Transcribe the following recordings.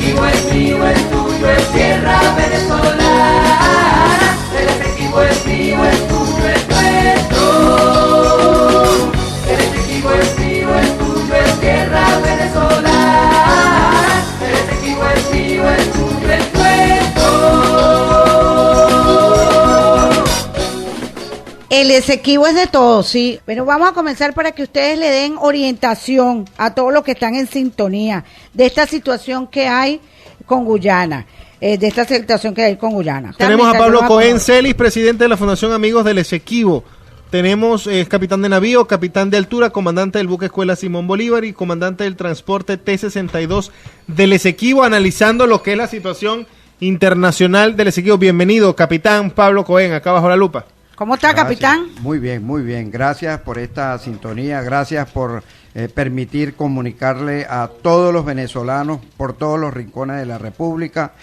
Esequibo es mío, es tuyo, es tierra venezolana. El Esequibo es mío, es tuyo, es nuestro. El Esequibo es mío, es tuyo, es tierra venezolana. El Esequibo es mío, es tuyo, es nuestro. El Esequibo es de todos, sí. Pero vamos a comenzar para que ustedes le den orientación a todos los que están en sintonía de esta situación que hay con Guyana. Tenemos a Pablo Cohen Celis, presidente de la Fundación Amigos del Esequibo. Tenemos capitán de navío, capitán de altura, comandante del buque escuela Simón Bolívar y comandante del transporte T-62 del Esequibo, analizando lo que es la situación internacional del Esequibo. Bienvenido, capitán Pablo Cohen, acá bajo la lupa. ¿Cómo está, capitán? Muy bien, muy bien. Gracias por esta sintonía, gracias por permitir comunicarle a todos los venezolanos por todos los rincones de la República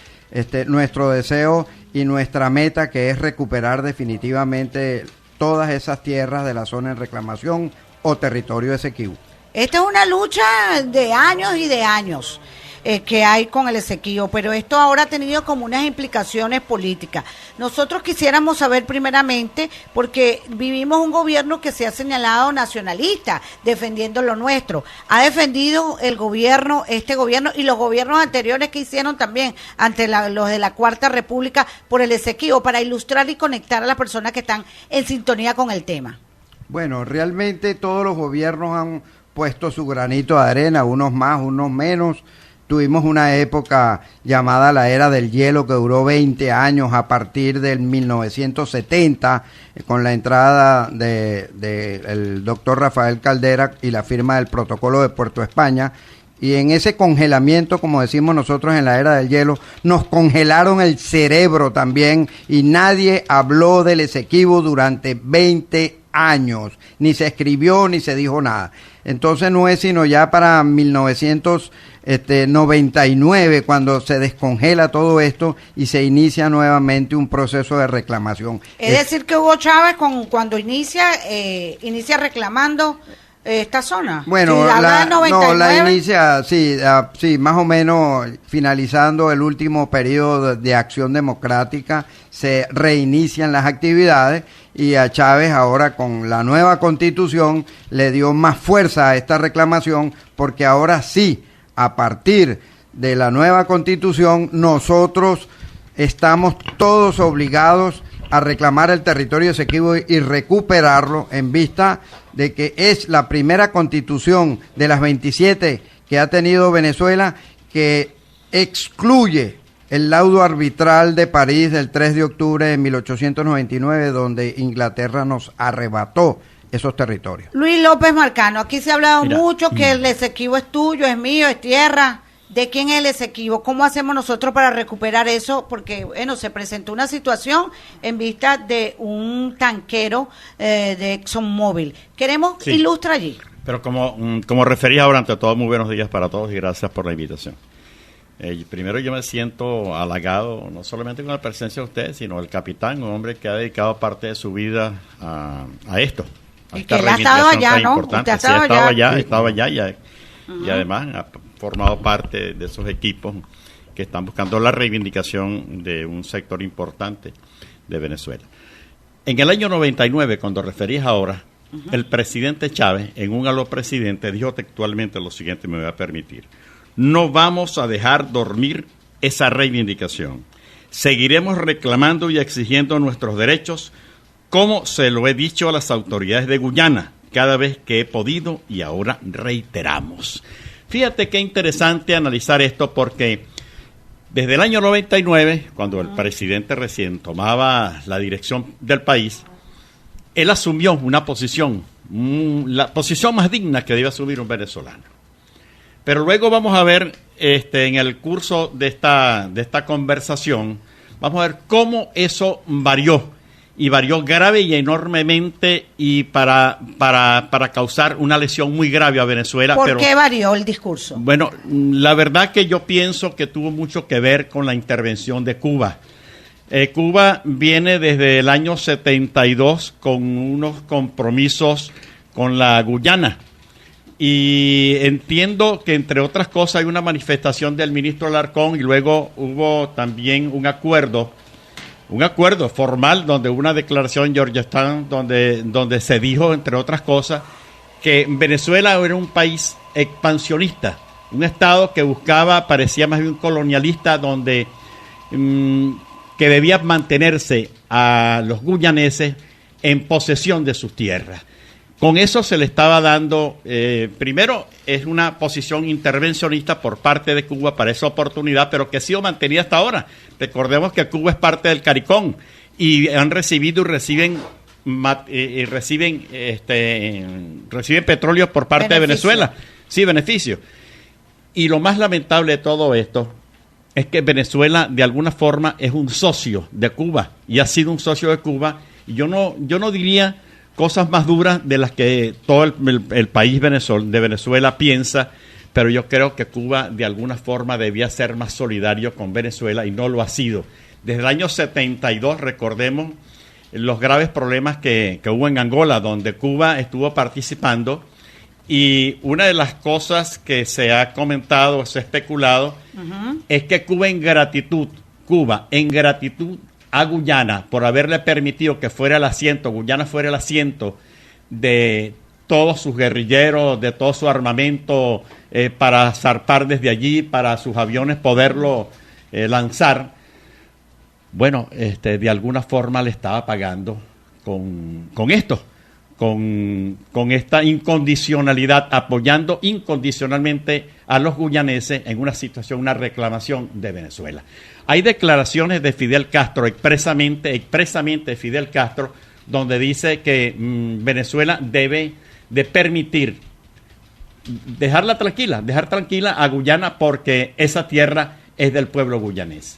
nuestro deseo y nuestra meta, que es recuperar definitivamente todas esas tierras de la zona en reclamación o territorio Esequibo. Esta es una lucha de años y de años que hay con el Esequibo, pero esto ahora ha tenido como unas implicaciones políticas. Nosotros quisiéramos saber primeramente, porque vivimos un gobierno que se ha señalado nacionalista, defendiendo lo nuestro. Ha defendido el gobierno, este gobierno y los gobiernos anteriores que hicieron también ante los de la Cuarta República por el Esequibo, para ilustrar y conectar a las personas que están en sintonía con el tema. Bueno, realmente todos los gobiernos han puesto su granito de arena, unos más, unos menos. Tuvimos una época llamada la Era del Hielo, que duró 20 años a partir del 1970, con la entrada del doctor Rafael Caldera y la firma del Protocolo de Puerto España. Y en ese congelamiento, como decimos nosotros en la Era del Hielo, nos congelaron el cerebro también, y nadie habló del Esequibo durante 20 años, ni se escribió ni se dijo nada. Entonces no es sino ya para 1999 cuando se descongela todo esto y se inicia nuevamente un proceso de reclamación. Es decir, que Hugo Chávez cuando inicia reclamando esta zona. Bueno, la inicia, sí, más o menos finalizando el último periodo de acción democrática, se reinician las actividades, y a Chávez ahora con la nueva constitución le dio más fuerza a esta reclamación, porque ahora sí, a partir de la nueva constitución, nosotros estamos todos obligados a reclamar el territorio Esequibo y recuperarlo, en vista de que es la primera constitución de las 27 que ha tenido Venezuela que excluye el laudo arbitral de París del 3 de octubre de 1899, donde Inglaterra nos arrebató esos territorios. Luis López Marcano, aquí se ha hablado mucho que el Esequibo es tuyo, es mío, es tierra. ¿De quién es el Esequibo? ¿Cómo hacemos nosotros para recuperar eso? Porque, bueno, se presentó una situación en vista de un tanquero de ExxonMobil. Queremos ilustrar allí. Pero como refería ahora, ante todo, muy buenos días para todos y gracias por la invitación. Primero, yo me siento halagado, no solamente con la presencia de ustedes, sino el capitán, un hombre que ha dedicado parte de su vida a esto. Y que él ha estado allá, ¿no? Usted ha estado allá y además ha formado parte de esos equipos que están buscando la reivindicación de un sector importante de Venezuela. En el año 99, cuando referís ahora, el presidente Chávez, en un aló presidente, dijo textualmente lo siguiente, me voy a permitir: no vamos a dejar dormir esa reivindicación. Seguiremos reclamando y exigiendo nuestros derechos, como se lo he dicho a las autoridades de Guyana cada vez que he podido, y ahora reiteramos. Fíjate qué interesante analizar esto, porque desde el año 99, cuando el presidente recién tomaba la dirección del país, él asumió una posición, la posición más digna que debe asumir un venezolano. Pero luego vamos a ver, en el curso de esta conversación, vamos a ver cómo eso varió, y varió grave y enormemente, y para causar una lesión muy grave a Venezuela. ¿Por qué varió el discurso? Bueno, la verdad que yo pienso que tuvo mucho que ver con la intervención de Cuba. Cuba viene desde el año 72 con unos compromisos con la Guyana. Y entiendo que, entre otras cosas, hay una manifestación del ministro Alarcón y luego hubo también un acuerdo formal, donde hubo una declaración en Georgetown donde se dijo, entre otras cosas, que Venezuela era un país expansionista, un estado que parecía más bien colonialista, donde que debía mantenerse a los guyaneses en posesión de sus tierras. Con eso se le estaba dando, primero, es una posición intervencionista por parte de Cuba para esa oportunidad, pero que ha sido mantenida hasta ahora. Recordemos que Cuba es parte del CARICOM y han recibido y reciben petróleo por parte de Venezuela. Sí, beneficio. Y lo más lamentable de todo esto es que Venezuela, de alguna forma, es un socio de Cuba y ha sido un socio de Cuba. Y yo no diría cosas más duras de las que todo el país de Venezuela piensa, pero yo creo que Cuba de alguna forma debía ser más solidario con Venezuela y no lo ha sido. Desde el año 72, recordemos los graves problemas que hubo en Angola, donde Cuba estuvo participando, y una de las cosas que se ha comentado, se ha especulado, es que Cuba en gratitud a Guyana por haberle permitido que Guyana fuera el asiento de todos sus guerrilleros, de todo su armamento para zarpar desde allí, para sus aviones poderlo lanzar. Bueno, de alguna forma le estaba pagando con esto, con esta incondicionalidad, apoyando incondicionalmente a los guyaneses en una situación, una reclamación de Venezuela. Hay declaraciones de Fidel Castro, expresamente de Fidel Castro, donde dice que Venezuela debe de permitir, dejar tranquila a Guyana, porque esa tierra es del pueblo guyanés.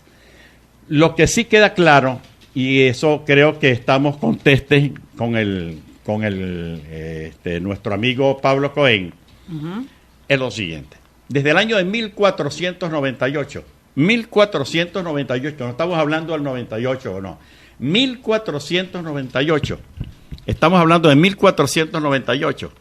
Lo que sí queda claro, y eso creo que estamos contestes con nuestro amigo Pablo Cohen, es lo siguiente. Desde el año de 1498, no estamos hablando del 98 o no, 1498, estamos hablando de 1498,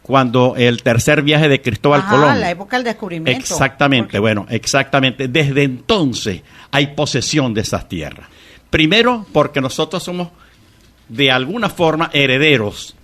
cuando el tercer viaje de Cristóbal Colón. La época del descubrimiento. Exactamente, exactamente. Desde entonces hay posesión de esas tierras. Primero, porque nosotros somos, de alguna forma, herederos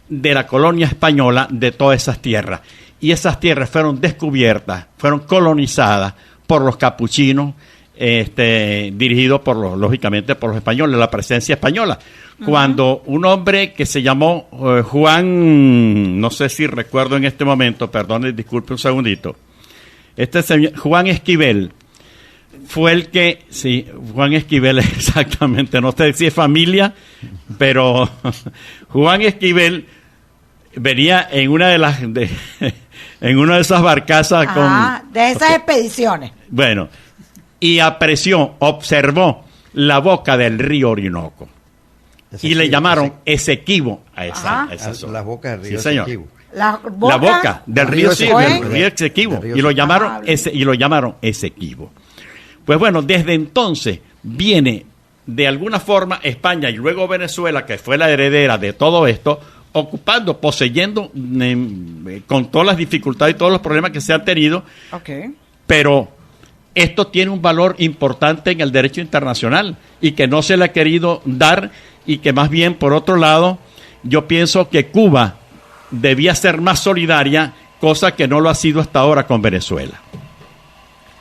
de la colonia española de todas esas tierras. Y esas tierras fueron descubiertas, fueron colonizadas por los capuchinos, dirigidos lógicamente por los españoles, la presencia española. Cuando un hombre que se llamó Juan, no sé si recuerdo en este momento, perdón, disculpe un segundito, Juan Esquivel, fue el que, sí, Juan Esquivel, exactamente, no sé si es familia, pero Juan Esquivel venía en una de esas barcazas de esas expediciones. Bueno, y observó la boca del río Orinoco. Y le llamaron Esequibo a esa zona. La boca del río Esequibo. La boca del río Esequibo. Y lo llamaron Esequibo. Pues bueno, desde entonces viene, de alguna forma, España y luego Venezuela, que fue la heredera de todo esto, ocupando, poseyendo, con todas las dificultades y todos los problemas que se han tenido. Pero esto tiene un valor importante en el derecho internacional y que no se le ha querido dar, y que más bien, por otro lado, yo pienso que Cuba debía ser más solidaria, cosa que no lo ha sido hasta ahora con Venezuela.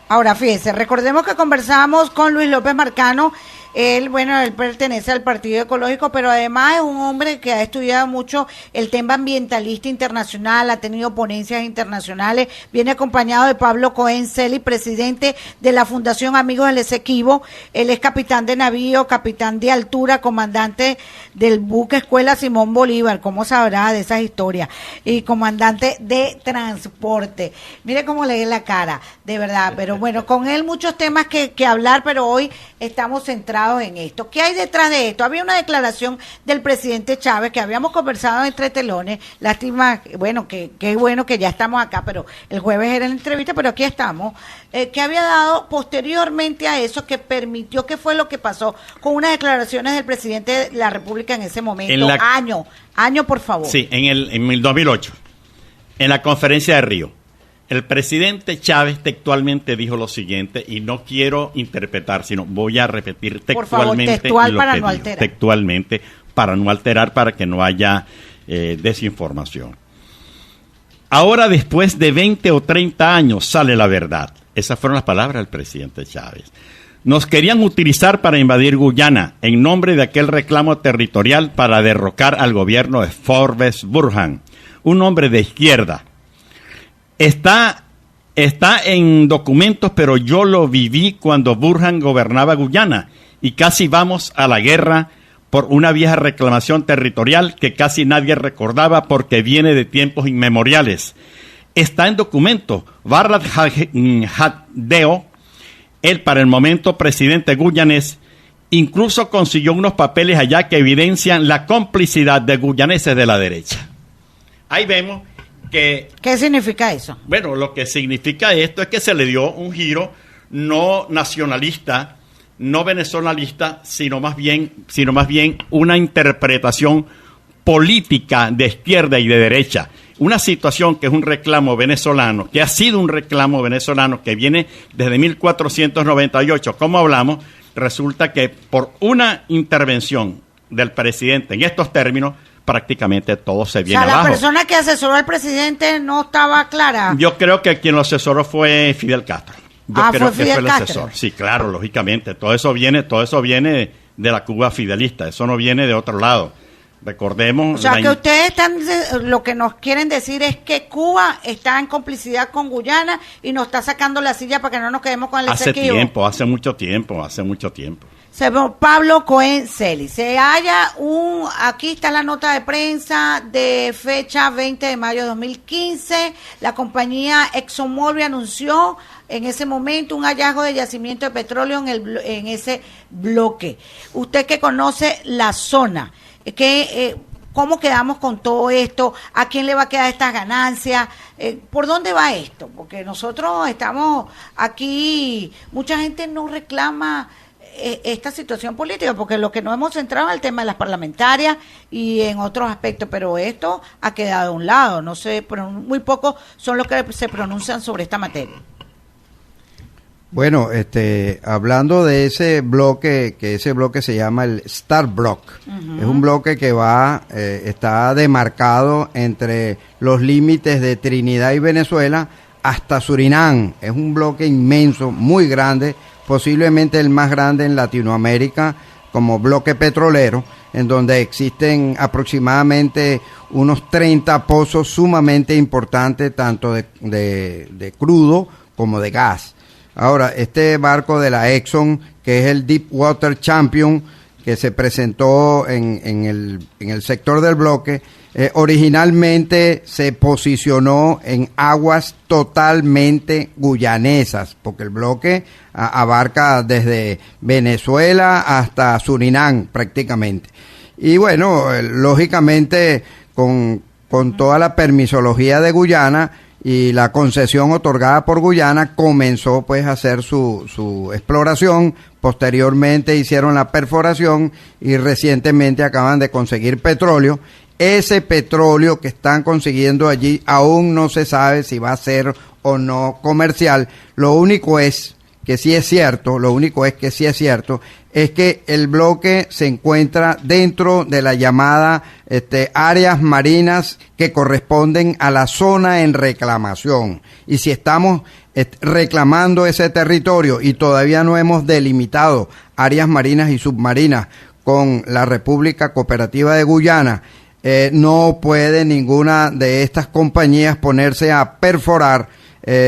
Ahora, fíjese, recordemos que conversábamos con Luis López Marcano. Él pertenece al Partido Ecológico, pero además es un hombre que ha estudiado mucho el tema ambientalista internacional, ha tenido ponencias internacionales, viene acompañado de Pablo Cohen Celi, presidente de la Fundación Amigos del Esequibo. Él es capitán de navío, capitán de altura, comandante del buque Escuela Simón Bolívar, ¿cómo sabrá de esas historias? Y comandante de transporte. Mire cómo le ve la cara, de verdad, pero bueno, con él muchos temas que hablar, pero hoy estamos centrados en esto. ¿Qué hay detrás de esto? Había una declaración del presidente Chávez que habíamos conversado entre telones. Lástima, bueno, que bueno que ya estamos acá, pero el jueves era la entrevista, pero aquí estamos, que había dado posteriormente a eso, que permitió, que fue lo que pasó con unas declaraciones del presidente de la República en ese momento. Año, por favor. Sí, en el 2008. En la conferencia de Río, el presidente Chávez textualmente dijo lo siguiente, y no quiero interpretar, sino voy a repetir textualmente. Por favor, textual lo para que no dijo, alterar. textualmente, para no alterar, para que no haya desinformación. Ahora, después de 20 o 30 años, sale la verdad. Esas fueron las palabras del presidente Chávez. Nos querían utilizar para invadir Guyana en nombre de aquel reclamo territorial para derrocar al gobierno de Forbes Burhan, un hombre de izquierda. Está en documentos, pero yo lo viví cuando Burhan gobernaba Guyana y casi vamos a la guerra por una vieja reclamación territorial que casi nadie recordaba porque viene de tiempos inmemoriales. Está en documentos. Barrat Hadeo, él para el momento presidente guyanés, incluso consiguió unos papeles allá que evidencian la complicidad de guyaneses de la derecha. Ahí vemos que... ¿Qué significa eso? Bueno, lo que significa esto es que se le dio un giro no nacionalista, no venezolista, sino más bien una interpretación política de izquierda y de derecha. Una situación que es un reclamo venezolano, que ha sido un reclamo venezolano que viene desde 1498, como hablamos, resulta que por una intervención del presidente en estos términos, prácticamente todo se viene abajo. La persona que asesoró al presidente no estaba clara. Yo creo que quien lo asesoró fue Fidel Castro. Yo creo fue que fue Fidel el Castro. asesor. Sí, claro, lógicamente. Todo eso viene de la Cuba fidelista. Eso no viene de otro lado. Recordemos. O sea, que ustedes lo que nos quieren decir es que Cuba está en complicidad con Guyana y nos está sacando la silla para que no nos quedemos con el Esequibo. Hace mucho tiempo. Pablo Cohen Celis. Aquí está la nota de prensa de fecha 20 de mayo de 2015. La compañía ExxonMobil anunció en ese momento un hallazgo de yacimiento de petróleo en ese bloque. Usted que conoce la zona, ¿cómo quedamos con todo esto? ¿A quién le va a quedar estas ganancias? ¿Por dónde va esto? Porque nosotros estamos aquí, mucha gente no reclama esta situación política, porque lo que nos hemos centrado en el tema de las parlamentarias y en otros aspectos, pero esto ha quedado a un lado, no sé, pero muy pocos son los que se pronuncian sobre esta materia. Bueno, hablando de ese bloque, que ese bloque se llama el Star Block, es un bloque que está demarcado entre los límites de Trinidad y Venezuela hasta Surinam. Es un bloque inmenso, muy grande, posiblemente el más grande en Latinoamérica como bloque petrolero, en donde existen aproximadamente unos 30 pozos sumamente importantes, tanto de crudo como de gas. Ahora, este barco de la Exxon, que es el Deepwater Champion, que se presentó en el sector del bloque, originalmente se posicionó en aguas totalmente guyanesas, porque el bloque abarca desde Venezuela hasta Surinam prácticamente. Y bueno, lógicamente con toda la permisología de Guyana y la concesión otorgada por Guyana, comenzó pues a hacer su exploración. Posteriormente hicieron la perforación y recientemente acaban de conseguir petróleo. Ese petróleo que están consiguiendo allí aún no se sabe si va a ser o no comercial. Lo único es que sí es cierto, es que el bloque se encuentra dentro de la llamada áreas marinas que corresponden a la zona en reclamación. Y si estamos reclamando ese territorio y todavía no hemos delimitado áreas marinas y submarinas con la República Cooperativa de Guyana, no puede ninguna de estas compañías ponerse a perforar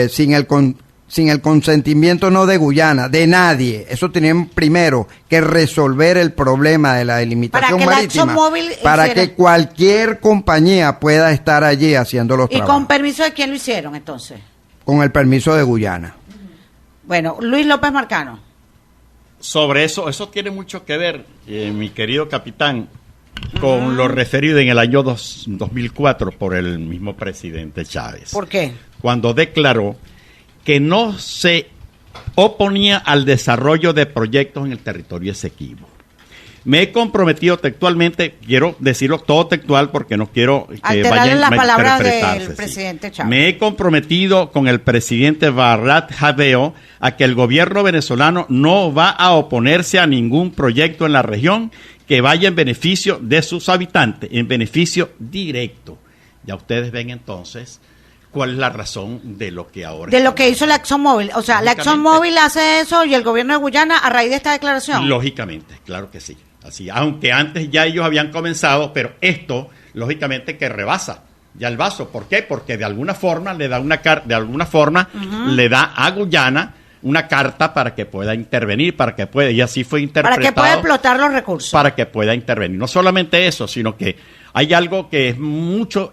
sin el consentimiento no de Guyana, de nadie. Eso tenían primero que resolver el problema de la delimitación marítima para que cualquier compañía pueda estar allí haciendo los trabajos. ¿Y con permiso de quién lo hicieron entonces? Con el permiso de Guyana. Bueno, Luis López Marcano. Sobre eso tiene mucho que ver, mi querido capitán, con lo referido en el año 2004 por el mismo presidente Chávez. ¿Por qué? Cuando declaró que no se oponía al desarrollo de proyectos en el territorio Esequibo. Me he comprometido textualmente, quiero decirlo todo textual porque no quiero que alterarle vayan las a palabras interpretarse, del sí. presidente Chávez. Me he comprometido con el presidente Barrat Jadeo a que el gobierno venezolano no va a oponerse a ningún proyecto en la región que vaya en beneficio de sus habitantes, en beneficio directo. Ya ustedes ven entonces cuál es la razón de lo que ahora... De lo que hizo la ExxonMobil. O sea, la ExxonMobil hace eso y el gobierno de Guyana a raíz de esta declaración. Lógicamente, claro que sí. Así, aunque antes ya ellos habían comenzado, pero esto, lógicamente, que rebasa ya el vaso. ¿Por qué? Porque de alguna forma le da le da a Guyana una carta para que pueda intervenir, para que pueda, y así fue interpretado. Para que pueda explotar los recursos. Para que pueda intervenir. No solamente eso, sino que hay algo que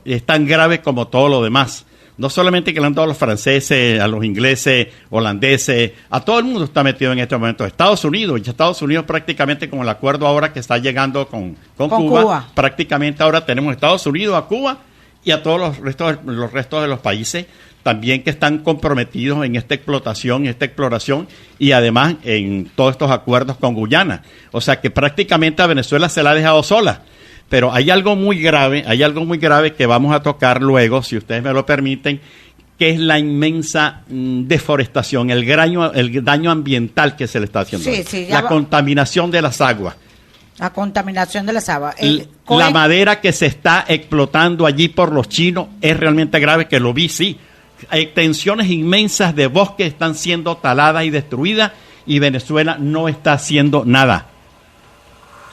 es tan grave como todo lo demás. No solamente que le han dado a los franceses, a los ingleses, holandeses, a todo el mundo está metido en este momento. Estados Unidos prácticamente con el acuerdo ahora que está llegando con Cuba, prácticamente ahora tenemos Estados Unidos, a Cuba y a todos los restos de los países también que están comprometidos en esta explotación, esta exploración y además en todos estos acuerdos con Guyana. O sea que prácticamente a Venezuela se la ha dejado sola. Pero hay algo muy grave que vamos a tocar luego, si ustedes me lo permiten, que es la inmensa deforestación, el daño ambiental que se le está haciendo. Sí, la contaminación de las aguas. La contaminación de las aguas. La madera que se está explotando allí por los chinos es realmente grave, que lo vi, sí. Extensiones inmensas de bosques están siendo taladas y destruidas y Venezuela no está haciendo nada.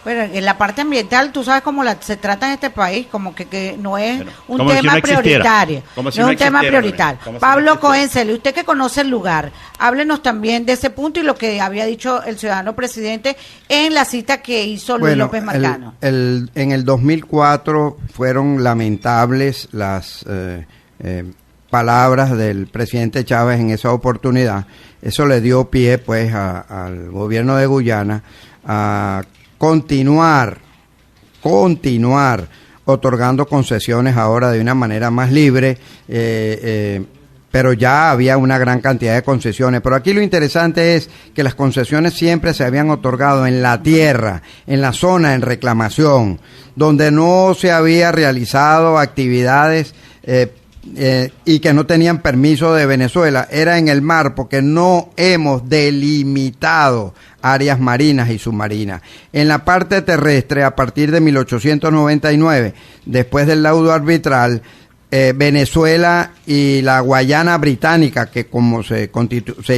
Bueno, en la parte ambiental, tú sabes cómo se trata en este país, como que no es un como tema si no prioritario. Como si no es un tema existiera, prioritario. Pablo Cohen-Celi, usted que conoce el lugar, háblenos también de ese punto y lo que había dicho el ciudadano presidente en la cita que hizo Luis López Marcano. En el 2004 fueron lamentables las palabras del presidente Chávez en esa oportunidad. Eso le dio pie pues al gobierno de Guyana a continuar otorgando concesiones ahora de una manera más libre, pero ya había una gran cantidad de concesiones. Pero aquí lo interesante es que las concesiones siempre se habían otorgado en la tierra, en la zona en reclamación, donde no se había realizado actividades y que no tenían permiso de Venezuela. Era en el mar, porque no hemos delimitado áreas marinas y submarinas. En la parte terrestre, a partir de 1899, después del laudo arbitral, Venezuela y la Guayana Británica, que como se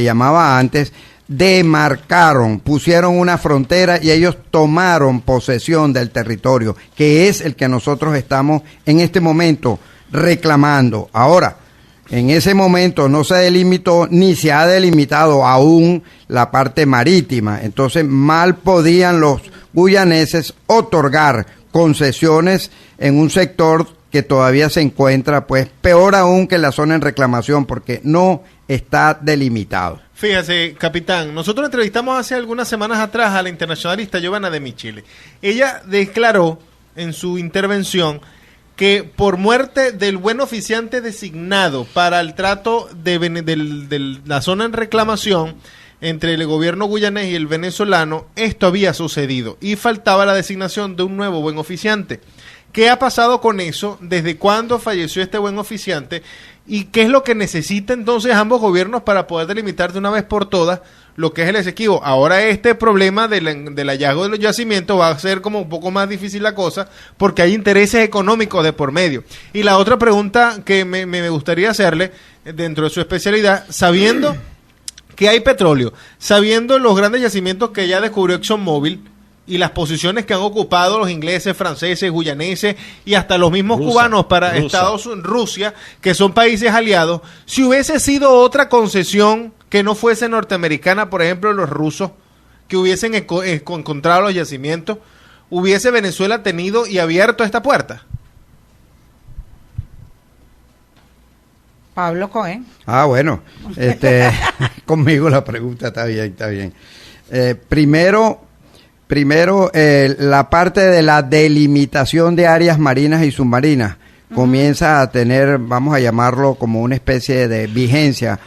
llamaba antes, demarcaron, pusieron una frontera y ellos tomaron posesión del territorio, que es el que nosotros estamos en este momento reclamando. Ahora, en ese momento no se delimitó ni se ha delimitado aún la parte marítima. Entonces, mal podían los guyaneses otorgar concesiones en un sector que todavía se encuentra, pues, peor aún que la zona en reclamación, porque no está delimitado. Fíjese, capitán, nosotros entrevistamos hace algunas semanas atrás a la internacionalista Giovanna de Michele. Ella declaró en su intervención que por muerte del buen oficiante designado para el trato de la zona en reclamación entre el gobierno guyanés y el venezolano, esto había sucedido y faltaba la designación de un nuevo buen oficiante. ¿Qué ha pasado con eso? ¿Desde cuándo falleció este buen oficiante? ¿Y qué es lo que necesitan entonces ambos gobiernos para poder delimitar de una vez por todas lo que es el Esequibo? Ahora este problema del hallazgo de los yacimientos va a ser como un poco más difícil la cosa porque hay intereses económicos de por medio. Y la otra pregunta que me gustaría hacerle dentro de su especialidad, sabiendo que hay petróleo, sabiendo los grandes yacimientos que ya descubrió ExxonMobil y las posiciones que han ocupado los ingleses, franceses, guyaneses y hasta los mismos cubanos para Rusia, que son países aliados, si hubiese sido otra concesión que no fuese norteamericana, por ejemplo, los rusos, que hubiesen encontrado los yacimientos, ¿hubiese Venezuela tenido y abierto esta puerta? Pablo Cohen. Bueno, conmigo la pregunta está bien. Primero, la parte de la delimitación de áreas marinas y submarinas comienza a tener, vamos a llamarlo como una especie de vigencia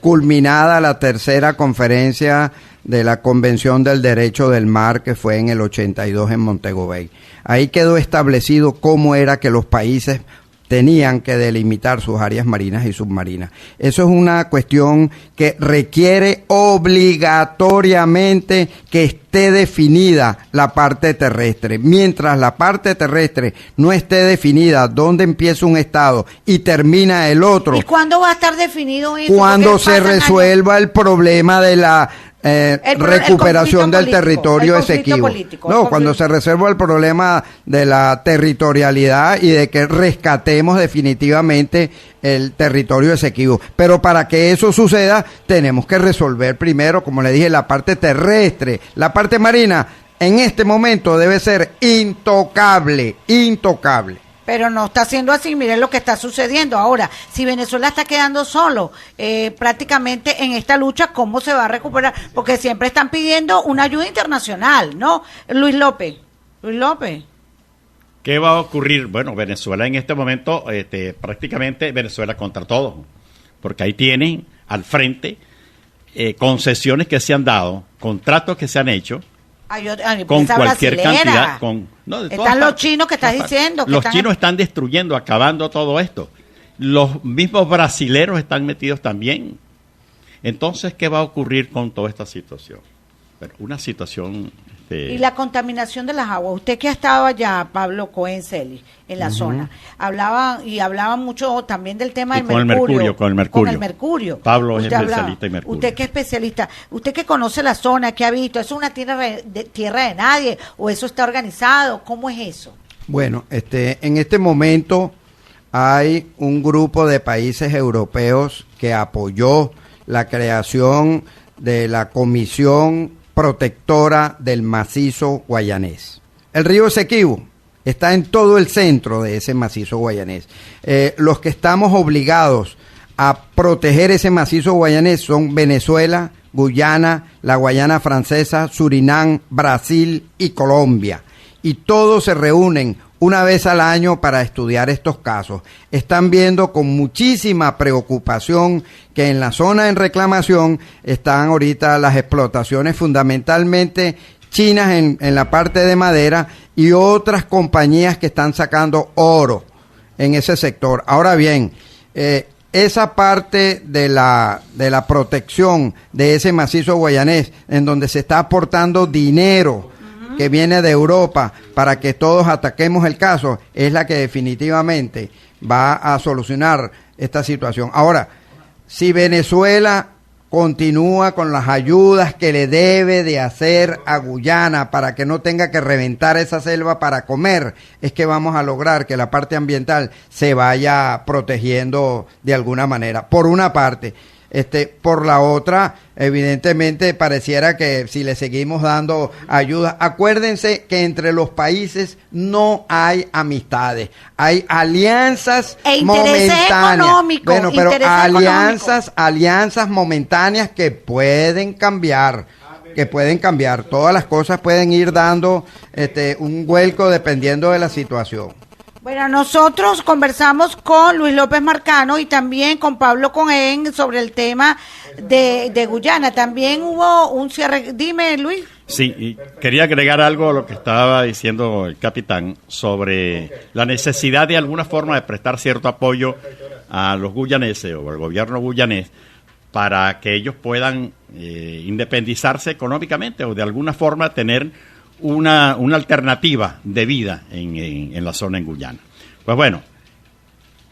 culminada la tercera conferencia de la Convención del Derecho del Mar, que fue en el 82 en Montego Bay. Ahí quedó establecido cómo era que los países tenían que delimitar sus áreas marinas y submarinas. Eso es una cuestión que requiere obligatoriamente que esté definida la parte terrestre. Mientras la parte terrestre no esté definida dónde empieza un estado y termina el otro. ¿Y cuándo va a estar definido eso? Cuando se resuelva el problema de la recuperación del territorio Esequibo. No, cuando se resuelva el problema de la territorialidad y de que rescatemos definitivamente el territorio Esequibo. Pero para que eso suceda, tenemos que resolver primero, como le dije, la parte terrestre. La parte marina, en este momento, debe ser intocable. Pero no está siendo así, miren lo que está sucediendo. Ahora, si Venezuela está quedando solo prácticamente en esta lucha, ¿cómo se va a recuperar? Porque siempre están pidiendo una ayuda internacional, ¿no? Luis López. ¿Qué va a ocurrir? Bueno, Venezuela en este momento, prácticamente Venezuela contra todos, porque ahí tienen al frente concesiones que se han dado, contratos que se han hecho, con cualquier cantidad. Están los chinos que estás diciendo. Los chinos están destruyendo, acabando todo esto. Los mismos brasileros están metidos también. Entonces, ¿qué va a ocurrir con toda esta situación? Bueno, una situación... Y la contaminación de las aguas. Usted que ha estado allá, Pablo Cohen Celis, en la zona, hablaban mucho también del tema del mercurio. Con el mercurio. Pablo es especialista en mercurio. Usted que es especialista, usted que conoce la zona, que ha visto, ¿es una tierra de nadie o eso está organizado? ¿Cómo es eso? Bueno, en este momento hay un grupo de países europeos que apoyó la creación de la Comisión Protectora del Macizo Guayanés. El río Esequibo está en todo el centro de ese macizo guayanés. Los que estamos obligados a proteger ese macizo guayanés son Venezuela, Guyana, la Guayana Francesa, Surinam, Brasil y Colombia. Y todos se reúnen una vez al año para estudiar estos casos. Están viendo con muchísima preocupación que en la zona en reclamación están ahorita las explotaciones fundamentalmente chinas en la parte de madera y otras compañías que están sacando oro en ese sector. Ahora bien, esa parte de la protección de ese macizo guayanés, en donde se está aportando dinero que viene de Europa para que todos ataquemos el caso, es la que definitivamente va a solucionar esta situación. Ahora, si Venezuela continúa con las ayudas que le debe de hacer a Guyana para que no tenga que reventar esa selva para comer, es que vamos a lograr que la parte ambiental se vaya protegiendo de alguna manera, por una parte. Por la otra, evidentemente pareciera que si le seguimos dando ayuda, acuérdense que entre los países no hay amistades, hay alianzas momentáneas. Bueno, pero alianzas momentáneas que pueden cambiar. Todas las cosas pueden ir dando un vuelco dependiendo de la situación. Bueno, nosotros conversamos con Luis López Marcano y también con Pablo Cohen sobre el tema de Guyana. También hubo un cierre. Dime, Luis. Sí, y quería agregar algo a lo que estaba diciendo el capitán sobre la necesidad de alguna forma de prestar cierto apoyo a los guyaneses o al gobierno guyanés para que ellos puedan independizarse económicamente o de alguna forma tener una alternativa de vida en la zona en Guyana. Pues bueno,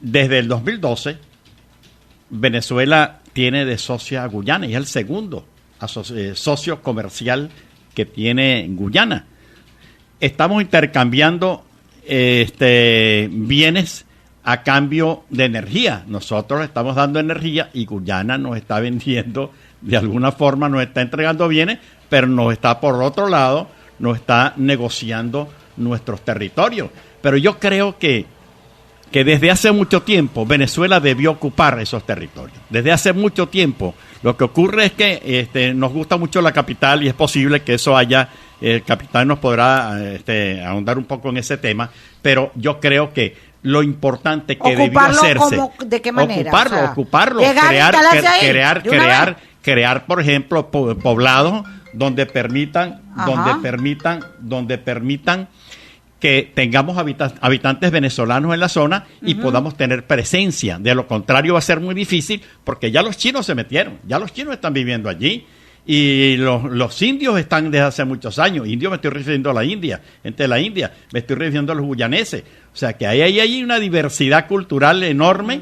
desde el 2012 Venezuela tiene de socia a Guyana y es el segundo socio comercial que tiene Guyana. Estamos intercambiando bienes a cambio de energía. Nosotros estamos dando energía y Guyana nos está vendiendo, de alguna forma nos está entregando bienes, pero nos está por otro lado nos está negociando nuestros territorios. Pero yo creo que desde hace mucho tiempo Venezuela debió ocupar esos territorios. Desde hace mucho tiempo. Lo que ocurre es que nos gusta mucho la capital y es posible que eso haya, el capitán nos podrá ahondar un poco en ese tema, pero yo creo que lo importante que debió Ocuparlo hacerse. ¿de qué manera? Ocuparlo, llegar, instalarse ahí, crear, por ejemplo, poblados donde permitan que tengamos habitantes venezolanos en la zona y podamos tener presencia. De lo contrario va a ser muy difícil, porque ya los chinos se metieron, ya los chinos están viviendo allí. Y los indios están desde hace muchos años. Indios me estoy refiriendo a la India, gente de la India, me estoy refiriendo a los guyaneses. O sea que ahí hay una diversidad cultural enorme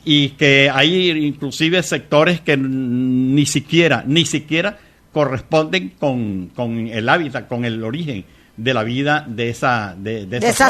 y que hay inclusive sectores que ni siquiera corresponden con el hábitat, con el origen de la vida de esa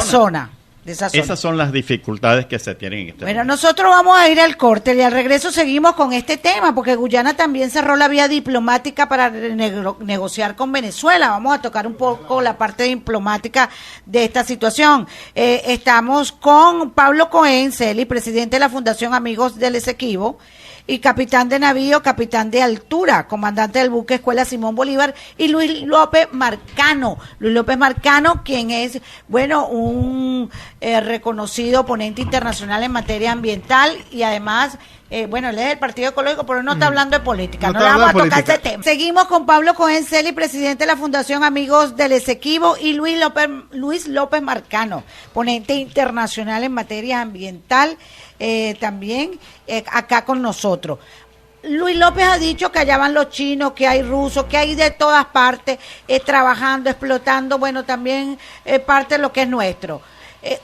zona. Esas son las dificultades que se tienen en este momento. Nosotros vamos a ir al corte y al regreso seguimos con este tema, porque Guyana también cerró la vía diplomática para negociar con Venezuela. Vamos a tocar un poco la parte diplomática de esta situación. Estamos con Pablo Cohen Celi, presidente de la Fundación Amigos del Esequibo, y capitán de navío, capitán de altura, comandante del buque Escuela Simón Bolívar, y Luis López Marcano. Luis López Marcano, quien es, un reconocido ponente internacional en materia ambiental y además, él es del Partido Ecológico, pero no está hablando de política, no le vamos a tocar ese tema. Seguimos con Pablo Cohen Celi, presidente de la Fundación Amigos del Esequibo, y Luis López Marcano, ponente internacional en materia ambiental, también acá con nosotros. Luis López ha dicho que allá van los chinos, que hay rusos, que hay de todas partes trabajando, explotando, también parte de lo que es nuestro.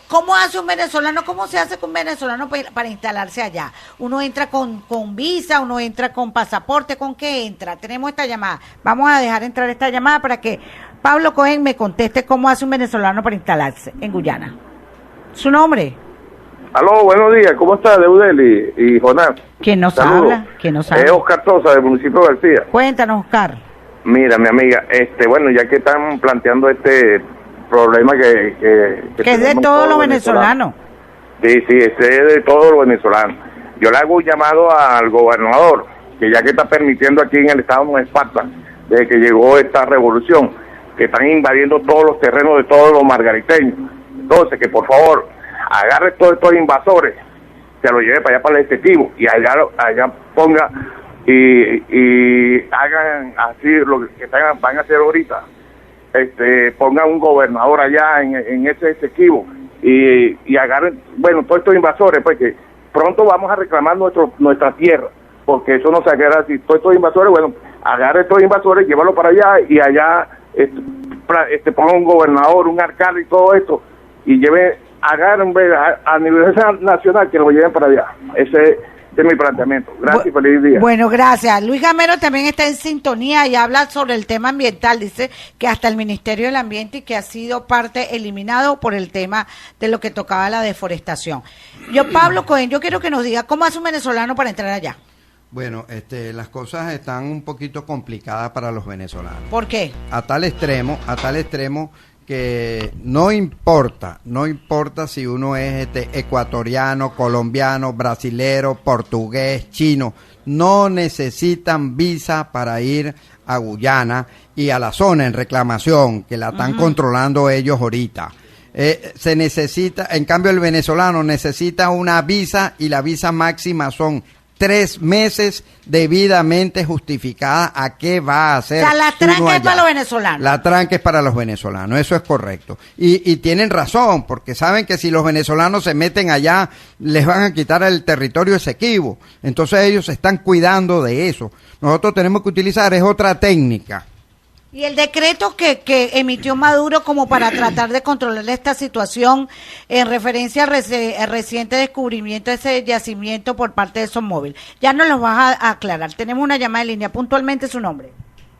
¿Cómo hace un venezolano? ¿Cómo se hace con un venezolano para instalarse allá? Uno entra con visa, uno entra con pasaporte, ¿con qué entra? Tenemos esta llamada. Vamos a dejar entrar esta llamada para que Pablo Cohen me conteste cómo hace un venezolano para instalarse en Guyana. ¿Su nombre? Aló, buenos días, ¿cómo está Deudeli y Jonás? ¿Quién nos Saludos. habla? ¿Quién nos habla? Es Oscar Sosa, del municipio de García. Cuéntanos, Oscar. Mira, mi amiga, ya que están planteando este problema que es de todos los venezolanos. Sí, es de todos los venezolanos. Yo le hago un llamado al gobernador, que ya que está permitiendo aquí en el estado de Esparta, desde que llegó esta revolución, que están invadiendo todos los terrenos de todos los margariteños. Entonces, que por favor agarre todos estos invasores, se los lleve para allá para el Esequibo y allá ponga y hagan así lo que van a hacer ahorita. Pongan un gobernador allá en ese Esequibo y agarren, todos estos invasores, pues que pronto vamos a reclamar nuestra tierra, porque eso no se queda así. Todos estos invasores, agarren estos invasores, llévalos para allá y allá pongan un gobernador, un alcalde y todo esto, y agarren a nivel nacional que lo lleven para allá. Ese es mi planteamiento. Gracias y feliz día. Bueno, gracias. Luis Gamero también está en sintonía y habla sobre el tema ambiental. Dice que hasta el Ministerio del Ambiente y que ha sido parte eliminado por el tema de lo que tocaba la deforestación. Pablo Cohen, yo quiero que nos diga cómo hace un venezolano para entrar allá. Bueno, las cosas están un poquito complicadas para los venezolanos. ¿Por qué? A tal extremo que no importa si uno es ecuatoriano, colombiano, brasilero, portugués, chino, no necesitan visa para ir a Guyana y a la zona en reclamación, que la están controlando ellos ahorita. Se necesita, en cambio el venezolano necesita una visa y la visa máxima son 3 meses debidamente justificada. ¿A qué va a hacer? O sea, la tranca es para los venezolanos. La tranca es para los venezolanos, eso es correcto. Y tienen razón, porque saben que si los venezolanos se meten allá, les van a quitar el territorio Esequibo. Entonces ellos se están cuidando de eso. Nosotros tenemos que utilizar otra técnica. Y el decreto que emitió Maduro como para tratar de controlar esta situación en referencia al reciente descubrimiento de ese yacimiento por parte de ExxonMobil. Ya nos lo vas a aclarar. Tenemos una llamada en línea. Puntualmente su nombre.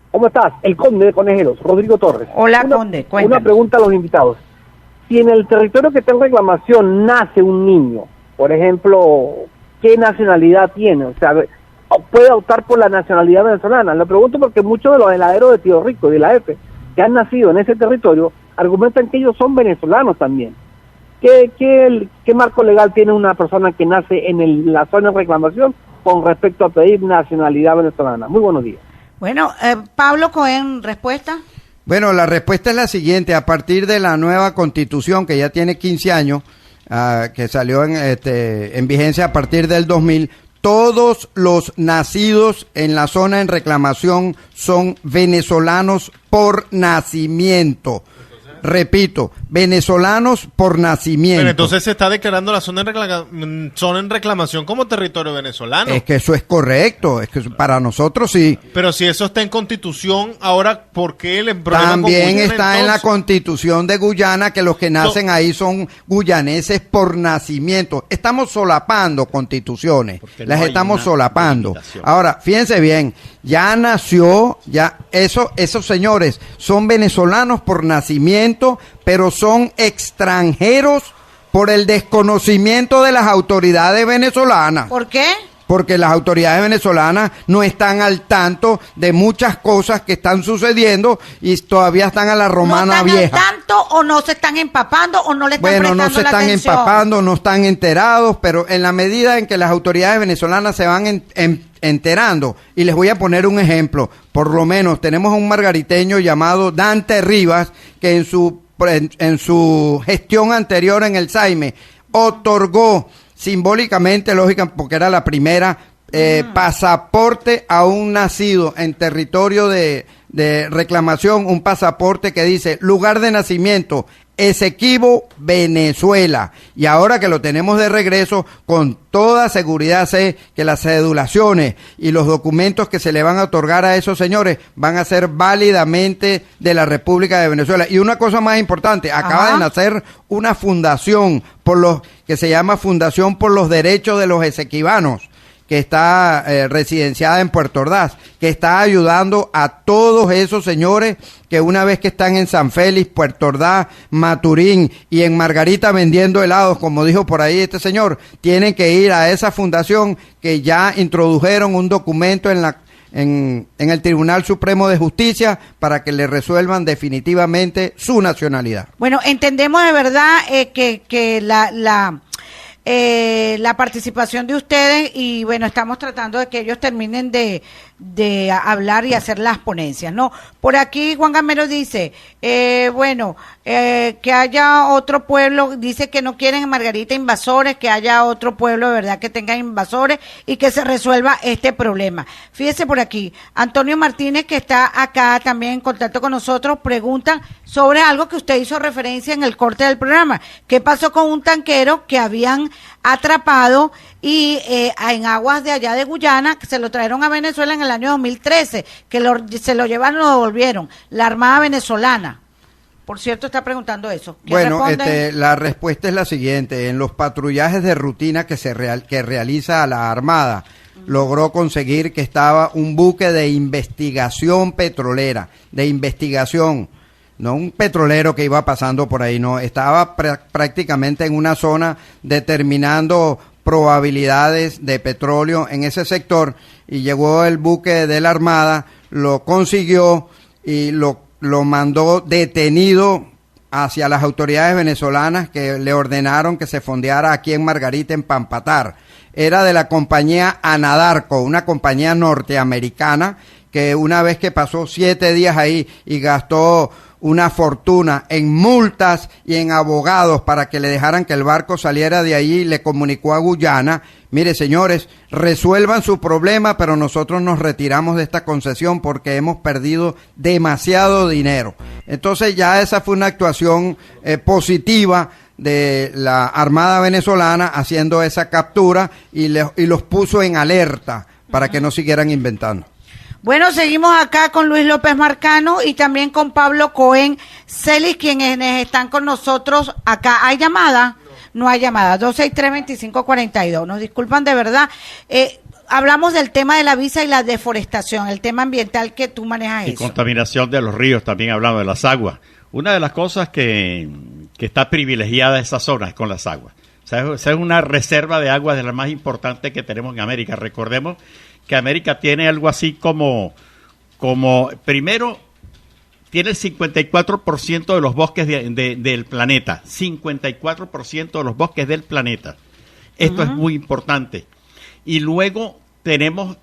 ¿Cómo estás? El conde de Conejeros, Rodrigo Torres. Hola, conde. Cuéntanos. Una pregunta a los invitados. Si en el territorio que está en reclamación nace un niño, por ejemplo, ¿qué nacionalidad tiene? O sea, puede optar por la nacionalidad venezolana. Lo pregunto porque muchos de los heladeros de Tío Rico y de la EPE que han nacido en ese territorio argumentan que ellos son venezolanos también. ¿Qué marco legal tiene una persona que nace en la zona de reclamación con respecto a pedir nacionalidad venezolana? Muy buenos días. Bueno, Pablo Cohen, ¿respuesta? Bueno, la respuesta es la siguiente. A partir de la nueva Constitución, que ya tiene 15 años, que salió en vigencia a partir del 2000, todos los nacidos en la zona en reclamación son venezolanos por nacimiento. Repito, venezolanos por nacimiento. Pero entonces se está declarando la zona en reclamación como territorio venezolano. Es que eso es correcto, es que para nosotros sí. Pero si eso está en Constitución, ahora, ¿por qué el problema también con Guyana, está entonces? en la Constitución de Guyana que los que nacen ahí son guyaneses por nacimiento. Estamos solapando constituciones, Porque las no hay estamos una solapando. delimitación. Ahora, fíjense bien, ya nació, esos señores son venezolanos por nacimiento, pero son extranjeros por el desconocimiento de las autoridades venezolanas. ¿Por qué? Porque las autoridades venezolanas no están al tanto de muchas cosas que están sucediendo y todavía están a la romana ¿No vieja. están al tanto o no se están empapando o no le están Bueno, prestando no se la están atención? empapando, no están enterados, pero en la medida en que las autoridades venezolanas se van enterando, y les voy a poner un ejemplo, por lo menos tenemos a un margariteño llamado Dante Rivas, que en su gestión anterior en el Saime otorgó simbólicamente, lógica, porque era la primera, pasaporte a un nacido en territorio de reclamación, un pasaporte que dice lugar de nacimiento Esequibo, Venezuela. Y ahora que lo tenemos de regreso, con toda seguridad sé que las cedulaciones y los documentos que se le van a otorgar a esos señores van a ser válidamente de la República de Venezuela. Y una cosa más importante, acaba de nacer una fundación que se llama Fundación por los Derechos de los Esequibanos, que está residenciada en Puerto Ordaz, que está ayudando a todos esos señores que una vez que están en San Félix, Puerto Ordaz, Maturín y en Margarita vendiendo helados, como dijo por ahí este señor, tienen que ir a esa fundación que ya introdujeron un documento en el Tribunal Supremo de Justicia para que le resuelvan definitivamente su nacionalidad. Bueno, entendemos de verdad que la participación de ustedes y bueno, estamos tratando de que ellos terminen de hablar y hacer las ponencias, ¿no? Por aquí Juan Gamero dice, que haya otro pueblo, dice que no quieren en Margarita invasores, que haya otro pueblo de verdad que tenga invasores y que se resuelva este problema. Fíjese por aquí, Antonio Martínez, que está acá también en contacto con nosotros, pregunta sobre algo que usted hizo referencia en el corte del programa. ¿Qué pasó con un tanquero que habían atrapado y en aguas de allá de Guyana, que se lo trajeron a Venezuela en el año 2013, que se lo llevaron y lo devolvieron, la Armada venezolana? Por cierto, está preguntando eso. Bueno, la respuesta es la siguiente. En los patrullajes de rutina que realiza la Armada, logró conseguir que estaba un buque de investigación petrolera, no un petrolero que iba pasando por ahí, no, estaba prácticamente en una zona determinando probabilidades de petróleo en ese sector, y llegó el buque de la Armada, lo consiguió y lo mandó detenido hacia las autoridades venezolanas, que le ordenaron que se fondeara aquí en Margarita, en Pampatar. Era de la compañía Anadarko, una compañía norteamericana que una vez que pasó 7 días ahí y gastó una fortuna en multas y en abogados para que le dejaran que el barco saliera de allí, le comunicó a Guyana: mire, señores, resuelvan su problema, pero nosotros nos retiramos de esta concesión porque hemos perdido demasiado dinero. Entonces ya esa fue una actuación positiva de la Armada venezolana, haciendo esa captura y los puso en alerta para que no siguieran inventando. Bueno, seguimos acá con Luis López Marcano y también con Pablo Cohen Celis, quienes están con nosotros acá. ¿Hay llamada? No hay llamada. 263-2542. Nos disculpan de verdad. Hablamos del tema de la visa y la deforestación, el tema ambiental que tú manejas. Y eso. Contaminación de los ríos, también hablamos de las aguas. Una de las cosas que está privilegiada esa zona es con las aguas. O sea, es una reserva de aguas de las más importantes que tenemos en América. Recordemos que América tiene algo así como primero, tiene el 54% de los bosques del planeta. 54% de los bosques del planeta. Esto es muy importante. Y luego tenemos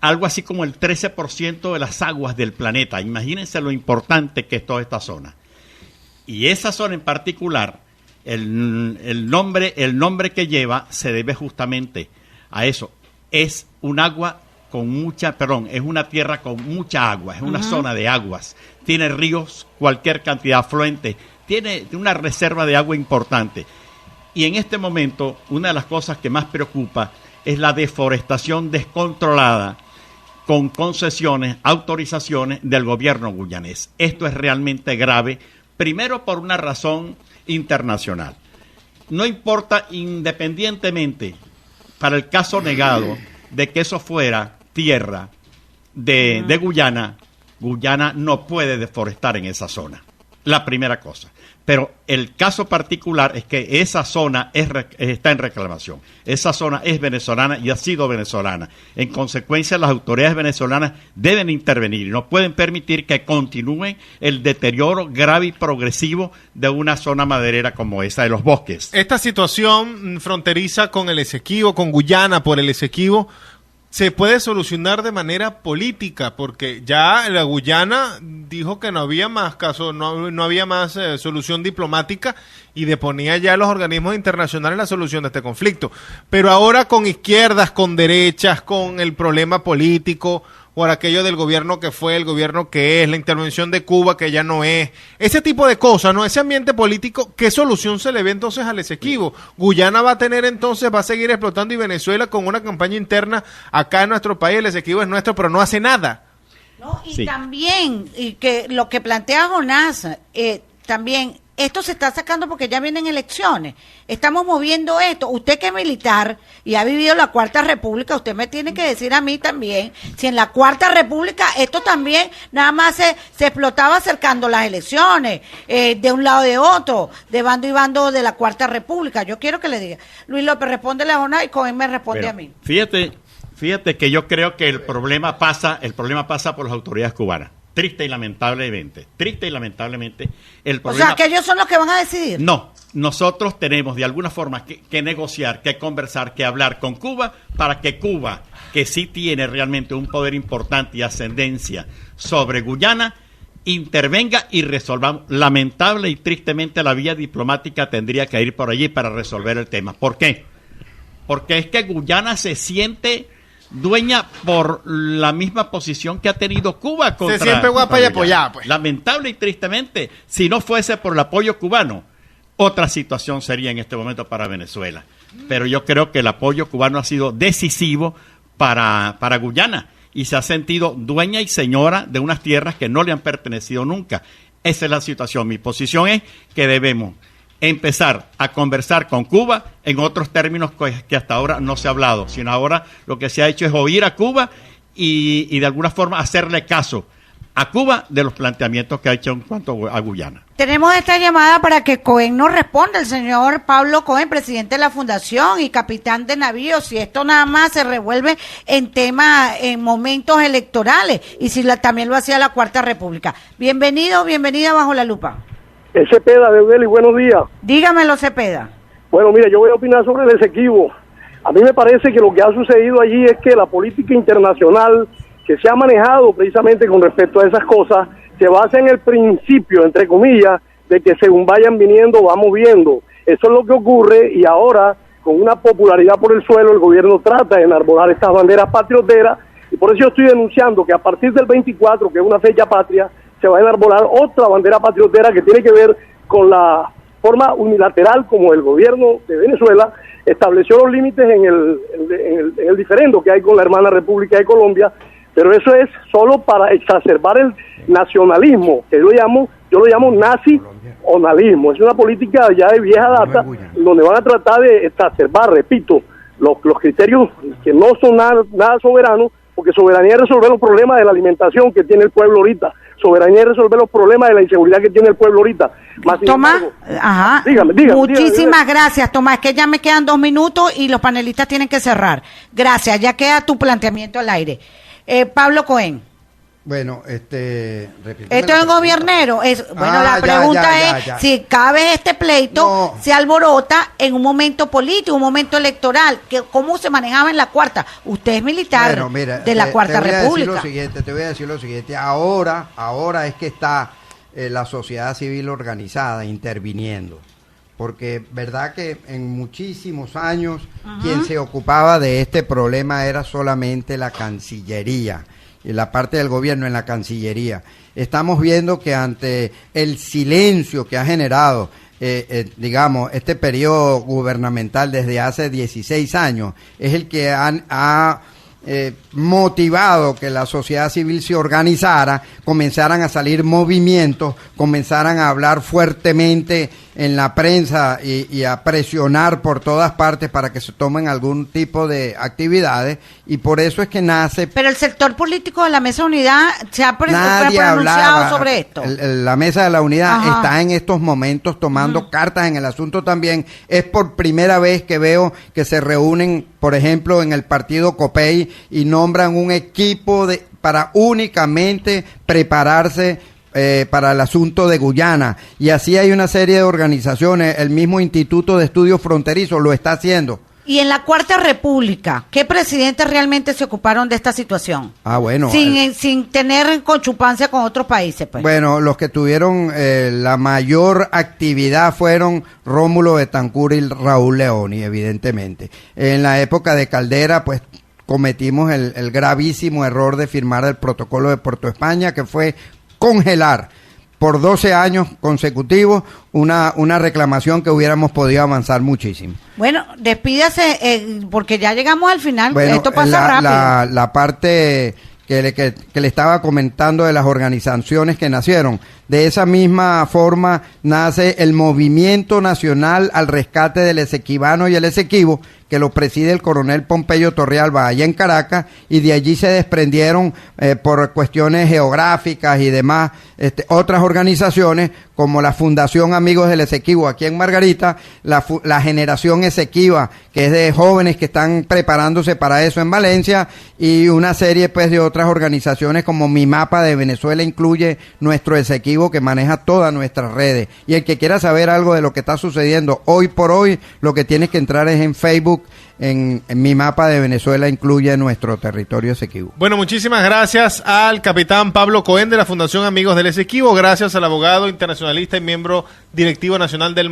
algo así como el 13% de las aguas del planeta. Imagínense lo importante que es toda esta zona. Y esa zona en particular El nombre que lleva se debe justamente a eso. Es un agua es una tierra con mucha agua, es una zona de aguas. Tiene ríos, cualquier cantidad de afluentes, tiene una reserva de agua importante. Y en este momento, una de las cosas que más preocupa es la deforestación descontrolada con concesiones, autorizaciones del gobierno guyanés. Esto es realmente grave, primero por una razón internacional. No importa, independientemente, para el caso negado, de que eso fuera tierra de Guyana, Guyana no puede deforestar en esa zona. La primera cosa. Pero el caso particular es que esa zona está en reclamación. Esa zona es venezolana y ha sido venezolana. En consecuencia, las autoridades venezolanas deben intervenir y no pueden permitir que continúe el deterioro grave y progresivo de una zona maderera como esa de los bosques. Esta situación fronteriza con el Esequibo, con Guyana por el Esequibo, se puede solucionar de manera política, porque ya la Guyana dijo que no había más caso, no había más solución diplomática y deponía ya a los organismos internacionales la solución de este conflicto. Pero ahora con izquierdas, con derechas, con el problema político, por aquello del gobierno que fue, el gobierno que es, la intervención de Cuba que ya no es, ese tipo de cosas, ¿no? Ese ambiente político, ¿qué solución se le ve entonces al Esequibo? Guyana va a seguir explotando y Venezuela con una campaña interna acá en nuestro país, el Esequibo es nuestro, pero no hace nada. No, y también, y que lo que plantea Jonás, también, esto se está sacando porque ya vienen elecciones. Estamos moviendo esto. Usted que es militar y ha vivido la Cuarta República, usted me tiene que decir a mí también si en la Cuarta República esto también nada más se explotaba acercando las elecciones, de un lado de otro, de bando y bando de la Cuarta República. Yo quiero que le diga. Luis López responde a Jonás y Cohen me responde a mí. Fíjate que yo creo que el problema pasa por las autoridades cubanas. Triste y lamentablemente, el problema... O sea, que ellos son los que van a decidir. No, nosotros tenemos de alguna forma que negociar, que conversar, que hablar con Cuba para que Cuba, que sí tiene realmente un poder importante y ascendencia sobre Guyana, intervenga y resolvamos. Lamentable y tristemente la vía diplomática tendría que ir por allí para resolver el tema. ¿Por qué? Porque es que Guyana se siente dueña por la misma posición que ha tenido Cuba contra... Se siente guapa y apoyada, pues. Lamentable y tristemente, si no fuese por el apoyo cubano, otra situación sería en este momento para Venezuela. Pero yo creo que el apoyo cubano ha sido decisivo para Guyana y se ha sentido dueña y señora de unas tierras que no le han pertenecido nunca. Esa es la situación. Mi posición es que debemos empezar a conversar con Cuba en otros términos que hasta ahora no se ha hablado, sino ahora lo que se ha hecho es oír a Cuba y de alguna forma hacerle caso a Cuba de los planteamientos que ha hecho en cuanto a Guyana. Tenemos esta llamada para que Cohen nos responda, el señor Pablo Cohen, presidente de la Fundación y capitán de navío, si esto nada más se revuelve en temas, en momentos electorales, y si también lo hacía la Cuarta República. Bienvenido, bienvenida Bajo la Lupa. Cepeda de Eudeli, buenos días. Dígamelo, Cepeda. Bueno, mira, yo voy a opinar sobre el Esequibo. A mí me parece que lo que ha sucedido allí es que la política internacional que se ha manejado precisamente con respecto a esas cosas se basa en el principio, entre comillas, de que según vayan viniendo, vamos viendo. Eso es lo que ocurre y ahora, con una popularidad por el suelo, el gobierno trata de enarbolar estas banderas patrioteras y por eso yo estoy denunciando que a partir del 24, que es una fecha patria, se va a enarbolar otra bandera patriotera que tiene que ver con la forma unilateral como el gobierno de Venezuela estableció los límites en el diferendo que hay con la hermana República de Colombia, pero eso es solo para exacerbar el nacionalismo, que yo lo llamo nazi-onalismo. Es una política ya de vieja data, donde van a tratar de exacerbar, repito, los criterios que no son nada soberanos, porque soberanía es resolver los problemas de la alimentación que tiene el pueblo ahorita. Soberanía es resolver los problemas de la inseguridad que tiene el pueblo ahorita. Tomás, dígame. Muchísimas gracias, Tomás, que ya me quedan 2 minutos y los panelistas tienen que cerrar. Gracias, ya queda tu planteamiento al aire. Pablo Cohen. Bueno, esto es gobiernero. La pregunta es si cabe este pleito, se alborota en un momento político, un momento electoral. ¿Cómo se manejaba en la Cuarta? Usted es militar de la Cuarta República. Te voy a decir lo siguiente. Ahora es que está la sociedad civil organizada interviniendo. porque verdad que en muchísimos años quien se ocupaba de este problema era solamente la Cancillería, y la parte del gobierno en la Cancillería. Estamos viendo que ante el silencio que ha generado digamos, este periodo gubernamental desde hace 16 años, es el que ha motivado que la sociedad civil se organizara, comenzaran a salir movimientos, comenzaran a hablar fuertemente en la prensa y a presionar por todas partes para que se tomen algún tipo de actividades, y por eso es que nace... Pero el sector político de la Mesa de Unidad se ha Nadie pronunciado hablaba sobre esto. La Mesa de la Unidad Ajá. está en estos momentos tomando cartas en el asunto también. Es por primera vez que veo que se reúnen, por ejemplo, en el partido COPEI y nombran un equipo para únicamente prepararse para el asunto de Guyana. Y así hay una serie de organizaciones, el mismo Instituto de Estudios Fronterizos lo está haciendo. Y en la Cuarta República, ¿qué presidentes realmente se ocuparon de esta situación? Bueno. Sin tener conchupancia con otros países, pues. Bueno, los que tuvieron la mayor actividad fueron Rómulo Betancourt y Raúl Leoni, evidentemente. En la época de Caldera, pues cometimos el gravísimo error de firmar el protocolo de Puerto España, que fue congelar por 12 años consecutivos una reclamación que hubiéramos podido avanzar muchísimo. Bueno, despídase, porque ya llegamos al final. Bueno, esto pasa rápido. La parte que le estaba comentando de las organizaciones que nacieron, de esa misma forma nace el Movimiento Nacional al Rescate del Esequibano y el Esequibo, que lo preside el coronel Pompeyo Torrealba allá en Caracas, y de allí se desprendieron por cuestiones geográficas y demás otras organizaciones como la Fundación Amigos del Esequibo aquí en Margarita, la Generación Esequiba, que es de jóvenes que están preparándose para eso en Valencia, y una serie pues de otras organizaciones como Mi Mapa de Venezuela incluye nuestro Esequibo, que maneja todas nuestras redes. Y el que quiera saber algo de lo que está sucediendo hoy por hoy, lo que tienes que entrar es en Facebook, en Mi Mapa de Venezuela incluye nuestro territorio Esequibo. Bueno, muchísimas gracias al capitán Pablo Cohen de la Fundación Amigos del Esequibo, gracias al abogado internacionalista y miembro directivo nacional del